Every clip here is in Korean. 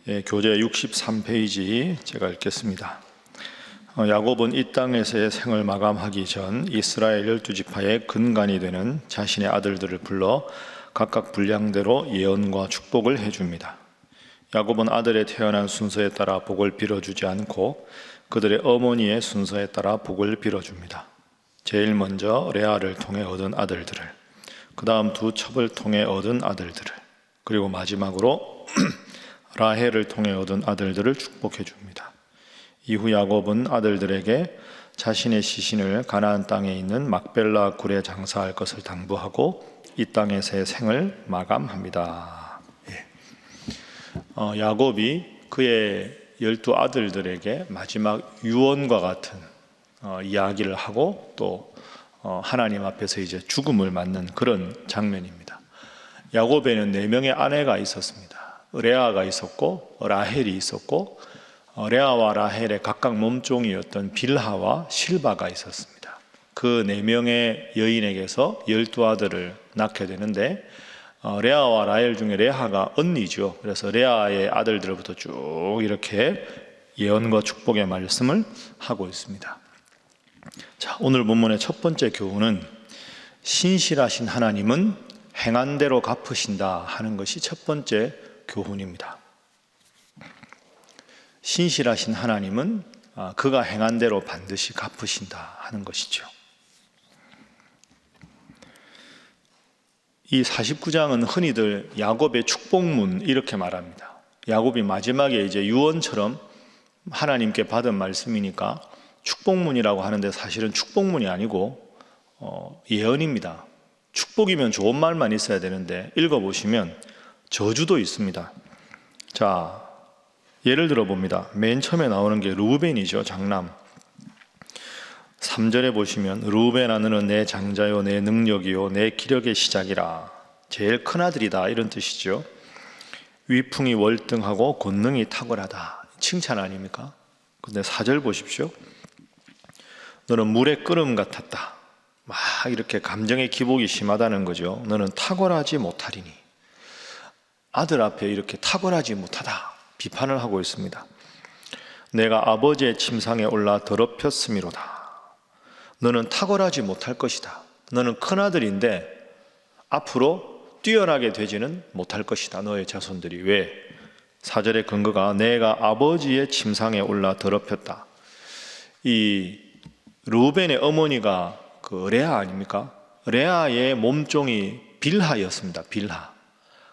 예, 교재 63페이지 제가 읽겠습니다. 야곱은 이 땅에서의 생을 마감하기 전 이스라엘 12지파의 근간이 되는 자신의 아들들을 불러 각각 분량대로 예언과 축복을 해줍니다. 야곱은 아들의 태어난 순서에 따라 복을 빌어주지 않고 그들의 어머니의 순서에 따라 복을 빌어줍니다. 제일 먼저 레아를 통해 얻은 아들들을, 그 다음 두 첩을 통해 얻은 아들들을, 그리고 마지막으로 라헬을 통해 얻은 아들들을 축복해 줍니다. 이후 야곱은 아들들에게 자신의 시신을 가나안 땅에 있는 막벨라 굴에 장사할 것을 당부하고 이 땅에서의 생을 마감합니다. 야곱이 그의 12 아들들에게 마지막 유언과 같은 이야기를 하고 또 하나님 앞에서 이제 죽음을 맞는 그런 장면입니다. 야곱에는 4명의 아내가 있었습니다. 레아가 있었고 라헬이 있었고 레아와 라헬의 각각 몸종이었던 빌하와 실바가 있었습니다. 그 4명의 여인에게서 12아들을 낳게 되는데 레아와 라헬 중에 레아가 언니죠. 그래서 레아의 아들들부터 쭉 이렇게 예언과 축복의 말씀을 하고 있습니다. 자, 오늘 본문의 첫 번째 교훈은 신실하신 하나님은 행한 대로 갚으신다 하는 것이 첫 번째 교훈입니다. 신실하신 하나님은 그가 행한 대로 반드시 갚으신다 하는 것이죠. 이 49장은 흔히들 야곱의 축복문 이렇게 말합니다. 야곱이 마지막에 이제 유언처럼 하나님께 받은 말씀이니까 축복문이라고 하는데 사실은 축복문이 아니고 예언입니다. 축복이면 좋은 말만 있어야 되는데 읽어보시면 저주도 있습니다. 자, 예를 들어 봅니다. 맨 처음에 나오는 게 르우벤이죠. 장남. 3절에 보시면 르우벤아 너는 내 장자요 내 능력이요 내 기력의 시작이라. 제일 큰 아들이다 이런 뜻이죠. 위풍이 월등하고 권능이 탁월하다. 칭찬 아닙니까? 근데 4절 보십시오. 너는 물의 끓음 같았다. 막 이렇게 감정의 기복이 심하다는 거죠. 너는 탁월하지 못하리니. 아들 앞에 이렇게 탁월하지 못하다 비판을 하고 있습니다. 내가 아버지의 침상에 올라 더럽혔음이로다. 너는 탁월하지 못할 것이다. 너는 큰아들인데 앞으로 뛰어나게 되지는 못할 것이다. 너의 자손들이. 왜? 4절의 근거가 내가 아버지의 침상에 올라 더럽혔다. 이 르우벤의 어머니가 그 레아 아닙니까? 레아의 몸종이 빌하였습니다. 빌하.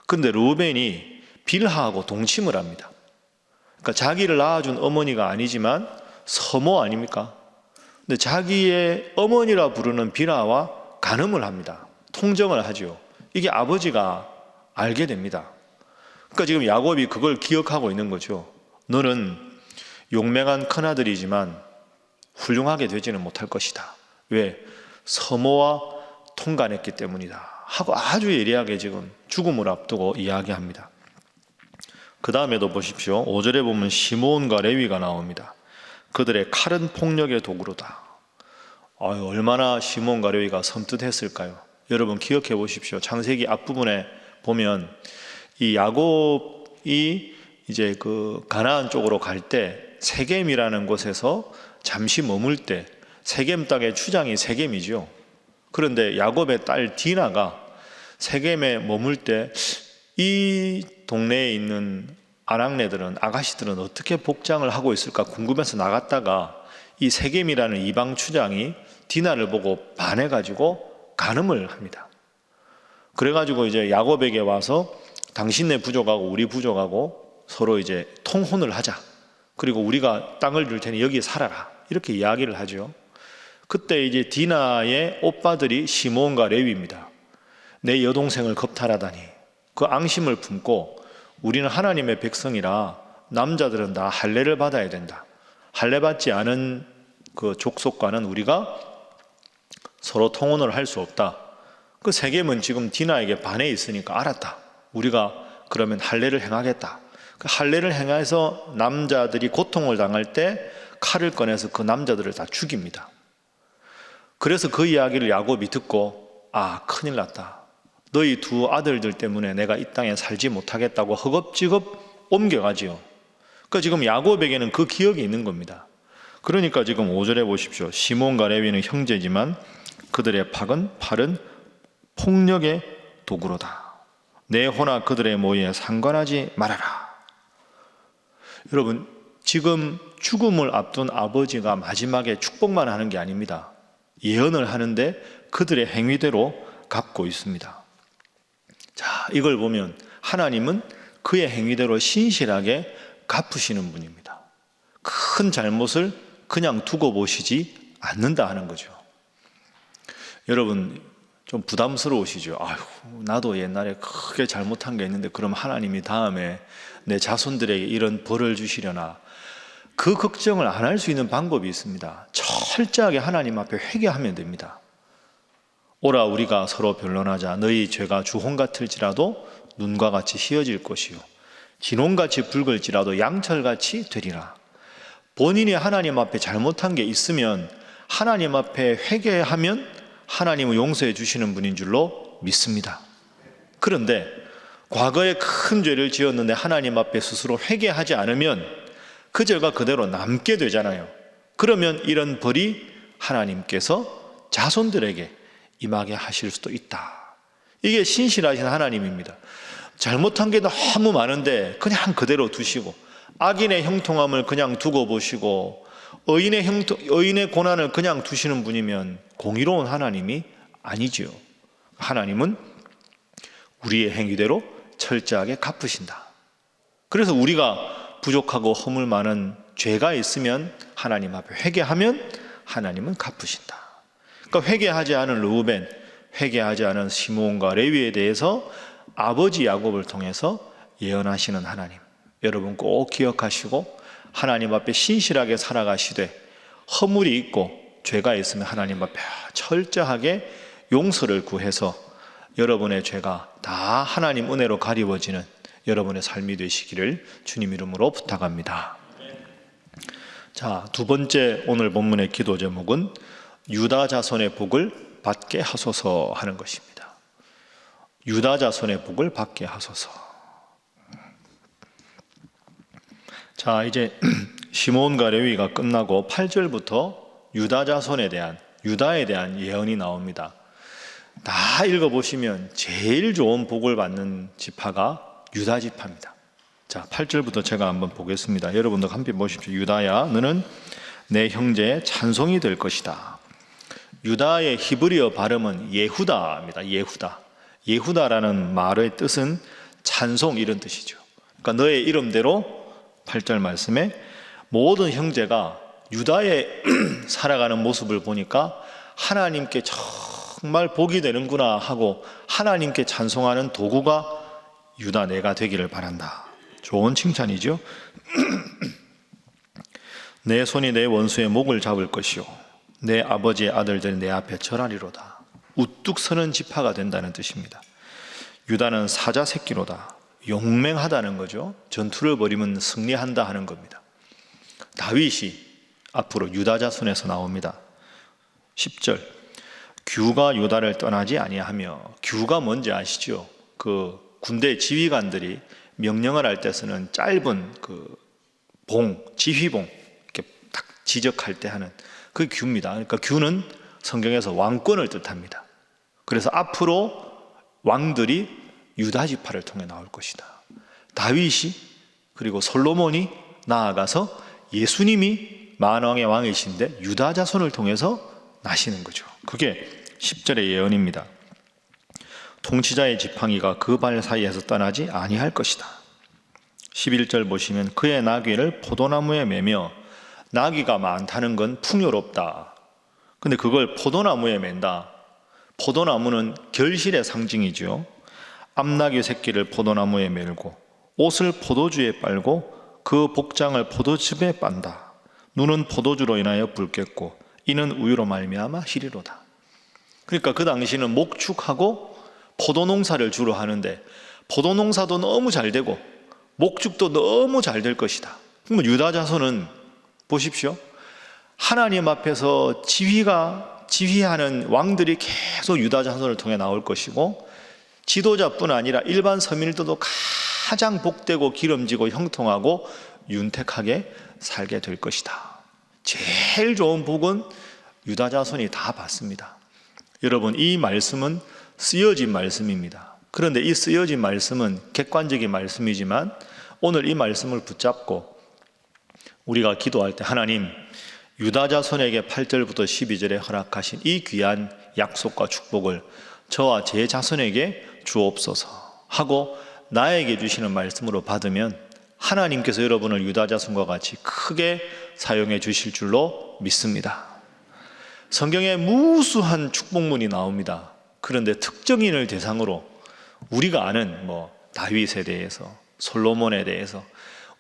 근데 르우벤이 빌하하고 동침을 합니다. 그러니까 자기를 낳아준 어머니가 아니지만 서모 아닙니까? 근데 자기의 어머니라 부르는 빌하와 간음을 합니다. 통정을 하죠. 이게 아버지가 알게 됩니다. 그러니까 지금 야곱이 그걸 기억하고 있는 거죠. 너는 용맹한 큰아들이지만 훌륭하게 되지는 못할 것이다. 왜? 서모와 통간했기 때문이다 하고 아주 예리하게 지금 죽음을 앞두고 이야기합니다. 그 다음에도 보십시오. 5절에 보면 시므온과 레위가 나옵니다. 그들의 칼은 폭력의 도구로다. 얼마나 시므온과 레위가 섬뜩했을까요? 여러분 기억해 보십시오. 창세기 앞부분에 보면 이 야곱이 이제 그 가나안 쪽으로 갈 때 세겜이라는 곳에서 잠시 머물 때 세겜 땅의 추장이 세겜이죠. 그런데 야곱의 딸 디나가 세겜에 머물 때 이 동네에 있는 아낙네들은 아가씨들은 어떻게 복장을 하고 있을까 궁금해서 나갔다가 이 세겜이라는 이방 추장이 디나를 보고 반해가지고 간음을 합니다. 그래가지고 이제 야곱에게 와서 당신네 부족하고 우리 부족하고 서로 이제 통혼을 하자. 그리고 우리가 땅을 줄 테니 여기 살아라. 이렇게 이야기를 하죠. 그때 이제 디나의 오빠들이 시므온과 레위입니다. 내 여동생을 겁탈하다니. 그 앙심을 품고 우리는 하나님의 백성이라 남자들은 다 할례를 받아야 된다. 할례 받지 않은 그 족속과는 우리가 서로 통혼을 할 수 없다. 그 세겜은 지금 디나에게 반해 있으니까 알았다. 우리가 그러면 할례를 행하겠다. 그 할례를 행해서 남자들이 고통을 당할 때 칼을 꺼내서 그 남자들을 다 죽입니다. 그래서 그 이야기를 야곱이 듣고 큰일 났다. 너희 두 아들들 때문에 내가 이 땅에 살지 못하겠다고 허겁지겁 옮겨가지요. 그러니까 지금 야곱에게는 그 기억이 있는 겁니다. 그러니까 지금 5절에 보십시오. 시몬과 레위는 형제지만 그들의 팔은 폭력의 도구로다. 내 호나 그들의 모의에 상관하지 말아라. 여러분, 지금 죽음을 앞둔 아버지가 마지막에 축복만 하는 게 아닙니다. 예언을 하는데 그들의 행위대로 갚고 있습니다. 자, 이걸 보면 하나님은 그의 행위대로 신실하게 갚으시는 분입니다. 큰 잘못을 그냥 두고 보시지 않는다 하는 거죠. 여러분, 좀 부담스러우시죠? 아유, 나도 옛날에 크게 잘못한 게 있는데 그럼 하나님이 다음에 내 자손들에게 이런 벌을 주시려나? 그 걱정을 안 할 수 있는 방법이 있습니다. 철저하게 하나님 앞에 회개하면 됩니다. 오라 우리가 서로 변론하자. 너희 죄가 주홍 같을지라도 눈과 같이 희어질 것이요 진홍같이 붉을지라도 양철같이 되리라. 본인이 하나님 앞에 잘못한 게 있으면 하나님 앞에 회개하면 하나님은 용서해 주시는 분인 줄로 믿습니다. 그런데 과거에 큰 죄를 지었는데 하나님 앞에 스스로 회개하지 않으면 그 죄가 그대로 남게 되잖아요. 그러면 이런 벌이 하나님께서 자손들에게 임하게 하실 수도 있다. 이게 신실하신 하나님입니다. 잘못한 게 너무 많은데 그냥 그대로 두시고, 악인의 형통함을 그냥 두고 보시고, 의인의 고난을 그냥 두시는 분이면 공의로운 하나님이 아니지요. 하나님은 우리의 행위대로 철저하게 갚으신다. 그래서 우리가 부족하고 허물 많은 죄가 있으면 하나님 앞에 회개하면 하나님은 갚으신다. 그러니까 회개하지 않은 르우벤, 회개하지 않은 시므온과 레위에 대해서 아버지 야곱을 통해서 예언하시는 하나님, 여러분 꼭 기억하시고 하나님 앞에 신실하게 살아가시되 허물이 있고 죄가 있으면 하나님 앞에 철저하게 용서를 구해서 여러분의 죄가 다 하나님 은혜로 가리워지는 여러분의 삶이 되시기를 주님 이름으로 부탁합니다. 자, 두 번째 오늘 본문의 기도 제목은 유다 자손의 복을 받게 하소서 하는 것입니다. 유다 자손의 복을 받게 하소서. 자, 이제 시므온과 레위가 끝나고 8절부터 유다 자손에 대한, 유다에 대한 예언이 나옵니다. 다 읽어보시면 제일 좋은 복을 받는 지파가 유다 지파입니다. 자, 8절부터 제가 한번 보겠습니다. 여러분도 함께 보십시오. 유다야, 너는 내 형제의 찬송이 될 것이다. 유다의 히브리어 발음은 예후다입니다. 예후다. 예후다라는 말의 뜻은 찬송, 이런 뜻이죠. 그러니까 너의 이름대로 8절 말씀에 모든 형제가 유다에 살아가는 모습을 보니까 하나님께 정말 복이 되는구나 하고 하나님께 찬송하는 도구가 유다 내가 되기를 바란다. 좋은 칭찬이죠. 내 손이 내 원수의 목을 잡을 것이요 내 아버지의 아들들이 내 앞에 절하리로다. 우뚝 서는 지파가 된다는 뜻입니다. 유다는 사자 새끼로다. 용맹하다는 거죠. 전투를 벌이면 승리한다 하는 겁니다. 다윗이 앞으로 유다 자손에서 나옵니다. 10절, 규가 유다를 떠나지 아니하며, 규가 뭔지 아시죠? 그 군대 지휘관들이 명령을 할 때 쓰는 짧은 그 봉, 지휘봉, 이렇게 딱 지적할 때 하는 그 규입니다. 그러니까 규는 성경에서 왕권을 뜻합니다. 그래서 앞으로 왕들이 유다 지파를 통해 나올 것이다. 다윗이, 그리고 솔로몬이, 나아가서 예수님이 만왕의 왕이신데 유다 자손을 통해서 나시는 거죠. 그게 10절의 예언입니다. 통치자의 지팡이가 그 발 사이에서 떠나지 아니할 것이다. 11절 보시면 그의 나귀를 포도나무에 매며, 나귀가 많다는 건 풍요롭다. 근데 그걸 포도나무에 맨다. 포도나무는 결실의 상징이죠. 암나귀 새끼를 포도나무에 매고 옷을 포도주에 빨고 그 복장을 포도즙에 빤다. 눈은 포도주로 인하여 붉겠고 이는 우유로 말미암아 희리로다. 그러니까 그 당시는 목축하고 포도농사를 주로 하는데 포도농사도 너무 잘 되고 목축도 너무 잘 될 것이다. 그러면 유다 자손은 보십시오. 하나님 앞에서 지휘하는 왕들이 계속 유다 자손을 통해 나올 것이고, 지도자뿐 아니라 일반 서민들도 가장 복되고 기름지고 형통하고 윤택하게 살게 될 것이다. 제일 좋은 복은 유다 자손이 다 받습니다. 여러분, 이 말씀은 쓰여진 말씀입니다. 그런데 이 쓰여진 말씀은 객관적인 말씀이지만 오늘 이 말씀을 붙잡고 우리가 기도할 때 하나님, 유다 자손에게 8절부터 12절에 허락하신 이 귀한 약속과 축복을 저와 제 자손에게 주옵소서 하고 나에게 주시는 말씀으로 받으면 하나님께서 여러분을 유다 자손과 같이 크게 사용해 주실 줄로 믿습니다. 성경에 무수한 축복문이 나옵니다. 그런데 특정인을 대상으로 우리가 아는 다윗에 대해서, 솔로몬에 대해서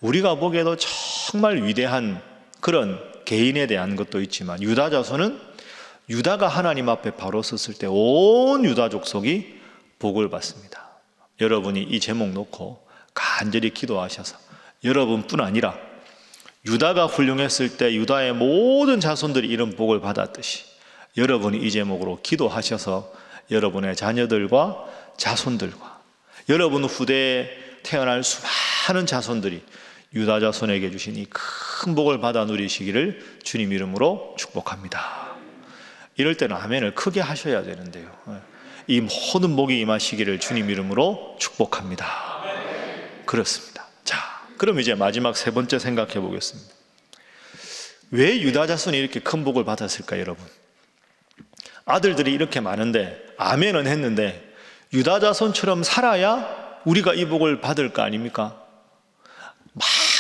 우리가 보기에도 정말 위대한 그런 개인에 대한 것도 있지만 유다 자손은 유다가 하나님 앞에 바로 섰을 때 온 유다 족속이 복을 받습니다. 여러분이 이 제목 놓고 간절히 기도하셔서 여러분뿐 아니라 유다가 훌륭했을 때 유다의 모든 자손들이 이런 복을 받았듯이 여러분이 이 제목으로 기도하셔서 여러분의 자녀들과 자손들과 여러분 후대에 태어날 수많은 자손들이 유다 자손에게 주신 이 큰 복을 받아 누리시기를 주님 이름으로 축복합니다. 이럴 때는 아멘을 크게 하셔야 되는데요. 이 모든 복이 임하시기를 주님 이름으로 축복합니다. 그렇습니다. 자, 그럼 이제 마지막 세 번째 생각해 보겠습니다. 왜 유다 자손이 이렇게 큰 복을 받았을까, 여러분? 아들들이 이렇게 많은데 아멘은 했는데 유다 자손처럼 살아야 우리가 이 복을 받을 거 아닙니까?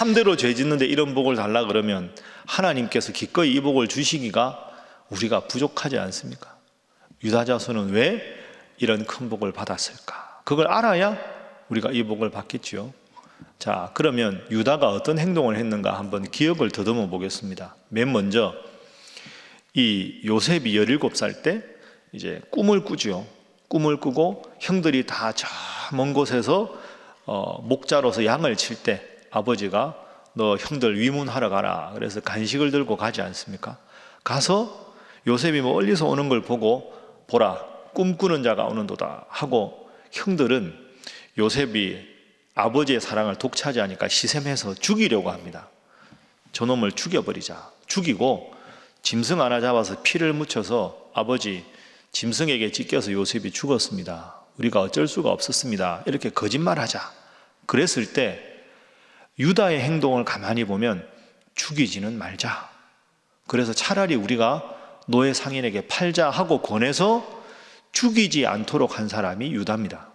마음대로 죄 짓는데 이런 복을 달라 그러면 하나님께서 기꺼이 이 복을 주시기가 우리가 부족하지 않습니까? 유다 자손은 왜 이런 큰 복을 받았을까? 그걸 알아야 우리가 이 복을 받겠죠. 자, 그러면 유다가 어떤 행동을 했는가 한번 기억을 더듬어 보겠습니다. 맨 먼저 이 요셉이 17살 때 이제 꿈을 꾸죠. 꿈을 꾸고 형들이 다 저 먼 곳에서 목자로서 양을 칠 때 아버지가 너 형들 위문하러 가라. 그래서 간식을 들고 가지 않습니까? 가서 요셉이 멀리서 오는 걸 보고 보라, 꿈꾸는 자가 오는도다 하고 형들은 요셉이 아버지의 사랑을 독차지하니까 시샘해서 죽이려고 합니다. 저놈을 죽여버리자. 죽이고 짐승 하나 잡아서 피를 묻혀서 아버지 짐승에게 찢겨서 요셉이 죽었습니다. 우리가 어쩔 수가 없었습니다. 이렇게 거짓말하자. 그랬을 때 유다의 행동을 가만히 보면 죽이지는 말자. 그래서 차라리 우리가 노예 상인에게 팔자 하고 권해서 죽이지 않도록 한 사람이 유다입니다.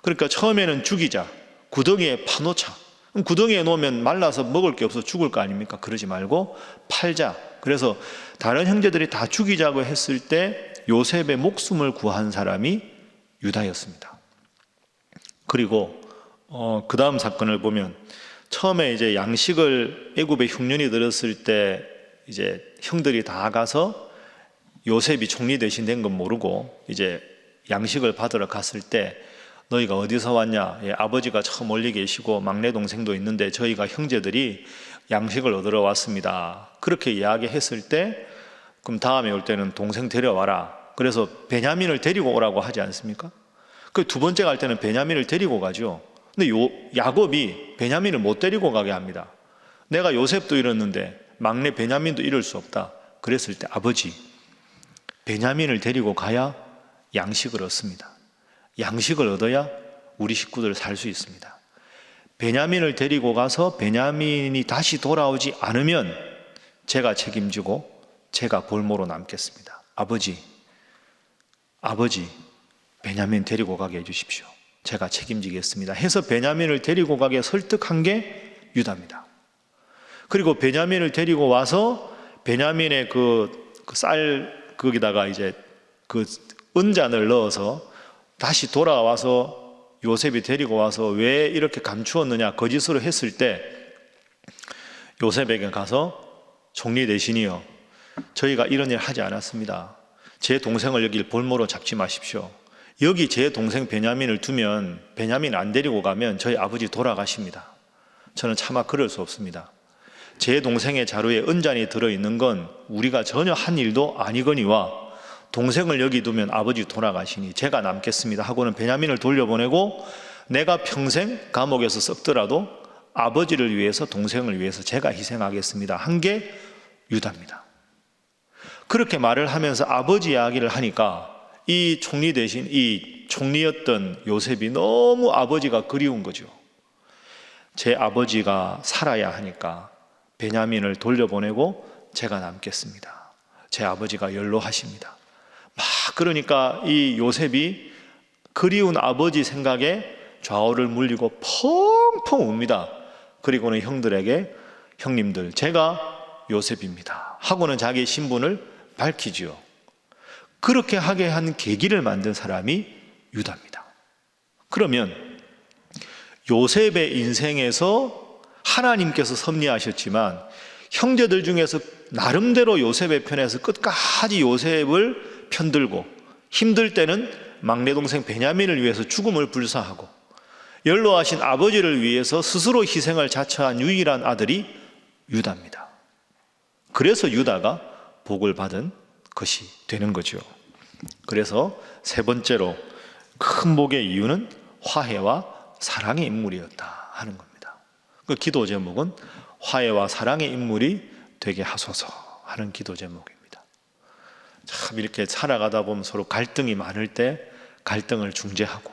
그러니까 처음에는 죽이자. 구덩이에 파놓자. 그럼 구덩이에 놓으면 말라서 먹을 게 없어 죽을 거 아닙니까? 그러지 말고 팔자. 그래서 다른 형제들이 다 죽이자고 했을 때 요셉의 목숨을 구한 사람이 유다였습니다. 그리고 그 다음 사건을 보면 처음에 이제 양식을 애굽에 흉년이 들었을 때 이제 형들이 다 가서 요셉이 총리 대신 된 건 모르고 이제 양식을 받으러 갔을 때 너희가 어디서 왔냐? 예, 아버지가 저 멀리 계시고 막내 동생도 있는데 저희가 형제들이 양식을 얻으러 왔습니다. 그렇게 이야기했을 때 그럼 다음에 올 때는 동생 데려와라. 그래서 베냐민을 데리고 오라고 하지 않습니까? 그 두 번째 갈 때는 베냐민을 데리고 가죠. 근데 야곱이 베냐민을 못 데리고 가게 합니다. 내가 요셉도 잃었는데 막내 베냐민도 잃을 수 없다. 그랬을 때 아버지, 베냐민을 데리고 가야 양식을 얻습니다. 양식을 얻어야 우리 식구들 살 수 있습니다. 베냐민을 데리고 가서 베냐민이 다시 돌아오지 않으면 제가 책임지고 제가 볼모로 남겠습니다. 아버지, 베냐민 데리고 가게 해주십시오. 제가 책임지겠습니다. 해서 베냐민을 데리고 가게 설득한 게 유다입니다. 그리고 베냐민을 데리고 와서 베냐민의 거기다가 이제 그 은잔을 넣어서 다시 돌아와서 요셉이 데리고 와서 왜 이렇게 감추었느냐 거짓으로 했을 때 요셉에게 가서 총리 대신이요, 저희가 이런 일 하지 않았습니다. 제 동생을 여기 볼모로 잡지 마십시오. 여기 제 동생 베냐민을 두면 베냐민 안 데리고 가면 저희 아버지 돌아가십니다. 저는 차마 그럴 수 없습니다. 제 동생의 자루에 은잔이 들어있는 건 우리가 전혀 한 일도 아니거니와 동생을 여기 두면 아버지 돌아가시니 제가 남겠습니다 하고는 베냐민을 돌려보내고 내가 평생 감옥에서 썩더라도 아버지를 위해서, 동생을 위해서 제가 희생하겠습니다 한 게 유다입니다. 그렇게 말을 하면서 아버지 이야기를 하니까 이 총리 대신 이 총리였던 요셉이 너무 아버지가 그리운 거죠. 제 아버지가 살아야 하니까 베냐민을 돌려보내고 제가 남겠습니다. 제 아버지가 연로하십니다. 막 그러니까 이 요셉이 그리운 아버지 생각에 좌우를 물리고 펑펑 웁니다. 그리고는 형들에게 형님들 제가 요셉입니다 하고는 자기의 신분을 밝히지요. 그렇게 하게 한 계기를 만든 사람이 유다입니다. 그러면 요셉의 인생에서 하나님께서 섭리하셨지만 형제들 중에서 나름대로 요셉의 편에서 끝까지 요셉을 편들고 힘들 때는 막내 동생 베냐민을 위해서 죽음을 불사하고 연로하신 아버지를 위해서 스스로 희생을 자처한 유일한 아들이 유다입니다. 그래서 유다가 복을 받은 것이 되는 거죠. 그래서 세 번째로 큰 복의 이유는 화해와 사랑의 인물이었다 하는 겁니다. 그 기도 제목은 화해와 사랑의 인물이 되게 하소서 하는 기도 제목입니다. 참 이렇게 살아가다 보면 서로 갈등이 많을 때 갈등을 중재하고,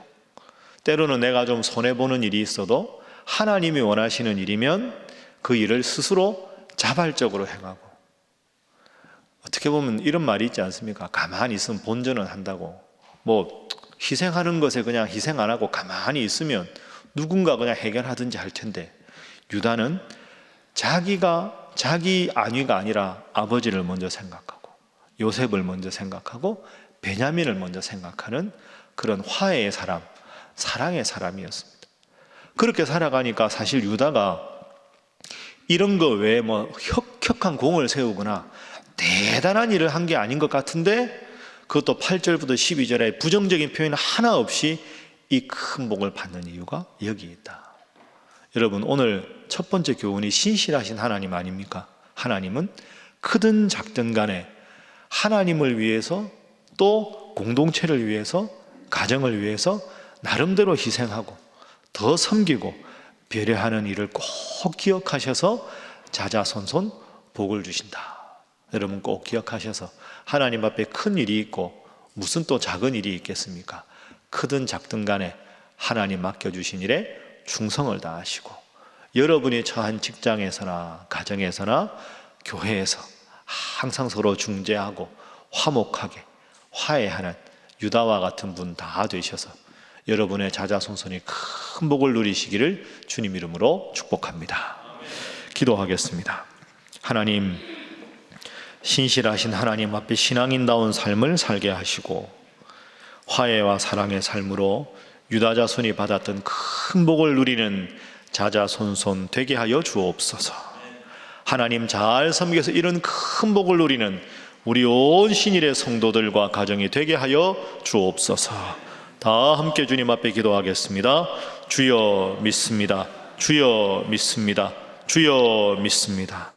때로는 내가 좀 손해보는 일이 있어도 하나님이 원하시는 일이면 그 일을 스스로 자발적으로 행하고, 어떻게 보면 이런 말이 있지 않습니까? 가만히 있으면 본전은 한다고. 뭐 희생하는 것에 그냥 희생 안 하고 가만히 있으면 누군가 그냥 해결하든지 할 텐데, 유다는 자기 안위가 아니라 아버지를 먼저 생각하고 요셉을 먼저 생각하고 베냐민을 먼저 생각하는 그런 화해의 사람, 사랑의 사람이었습니다. 그렇게 살아가니까 사실 유다가 이런 거 외에 뭐 혁혁한 공을 세우거나 대단한 일을 한 게 아닌 것 같은데, 그것도 8절부터 12절에 부정적인 표현 하나 없이 이 큰 복을 받는 이유가 여기 있다. 여러분, 오늘 첫 번째 교훈이 신실하신 하나님 아닙니까? 하나님은 크든 작든 간에 하나님을 위해서, 또 공동체를 위해서, 가정을 위해서 나름대로 희생하고 더 섬기고 배려하는 일을 꼭 기억하셔서 자자손손 복을 주신다. 여러분 꼭 기억하셔서, 하나님 앞에 큰 일이 있고 무슨 또 작은 일이 있겠습니까? 크든 작든 간에 하나님 맡겨주신 일에 충성을 다하시고, 여러분이 처한 직장에서나 가정에서나 교회에서 항상 서로 중재하고 화목하게 화해하는 유다와 같은 분 다 되셔서 여러분의 자자손손이 큰 복을 누리시기를 주님 이름으로 축복합니다. 기도하겠습니다. 하나님, 신실하신 하나님 앞에 신앙인다운 삶을 살게 하시고 화해와 사랑의 삶으로 유다 자손이 받았던 큰 복을 누리는 자자손손 되게 하여 주옵소서. 하나님 잘 섬겨서 이런 큰 복을 누리는 우리 온 신일의 성도들과 가정이 되게 하여 주옵소서. 다 함께 주님 앞에 기도하겠습니다. 주여 믿습니다. 주여 믿습니다. 주여 믿습니다.